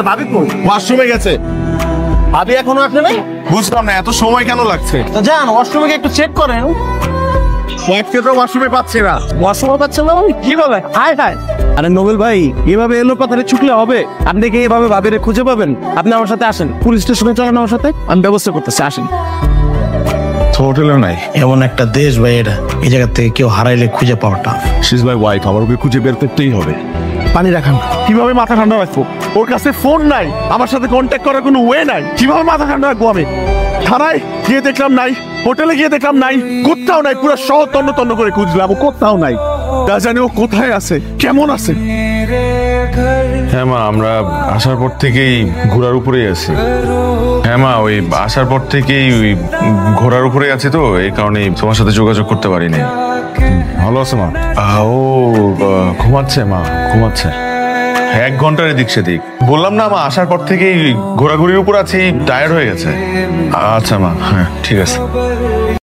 ভাবি কই? ওয়াশরুমে গেছে। ভাবি এখনো আসে নাই? বুঝলাম না এত সময় কেন লাগছে। যান ওয়াশরুমে একটু চেক করেন। ওয়াশরুমে পাচ্ছি না। ওয়াশরুমে পাচ্ছেন না মানে কিভাবে? হায় হায়। আরে নোবেল ভাই এভাবে এলো পাথারে ছুটলে হবে? আপনি কি এভাবে ভাবিরে খুঁজে পাবেন? আপনি আমার সাথে আসেন, পুলিশ স্টেশনে চলেন আমার সাথে, আমি ব্যবস্থা করতেছি, আসেন। হোটেলে নাই, এমন একটা দেশ ভাই এটা, এই জায়গা থেকে কেউ হারাইলে খুঁজে পাওয়াটা। শি ইজ মাই ওয়াইফ, আমার ওকে খুঁজে বের করতেই হবে। পানি রাখান। কিভাবে মাথা ঠান্ডা রাখবো? ওর কাছে ফোন নাই, আমার সাথে কন্ট্যাক্ট করার কোনো ওয়ে নাই। কিভাবে মাথা ঠান্ডা রাখবো আমি? থানায় গিয়ে দেখলাম নাই, হোটেলে গিয়ে দেখলাম নাই, কোথাও নাই। পুরো শহর তন্ন তন্ন করে খুঁজলাম, ও কোথাও নাই। তা জানি ও কোথায় আছে, কেমন আছে। হ্যাঁ মা, আমরা আসার পর থেকেই ঘোড়ার উপরেই আছি। হ্যাঁ মা, ওই আসার পর থেকেই ওই ঘোড়ার উপরেই আছি, তো এই কারণে তোমার সাথে যোগাযোগ করতে পারিনি। ভালো আছে মা? ও ঘুমাচ্ছে মা, ঘুমাচ্ছে। 1 ঘন্টার এদিক সেদিক। বললাম না মা, আসার পর থেকেই ঘোরাঘুরির উপর আছি, টায়ার্ড হয়ে গেছে। আচ্ছা মা, হ্যাঁ ঠিক আছে।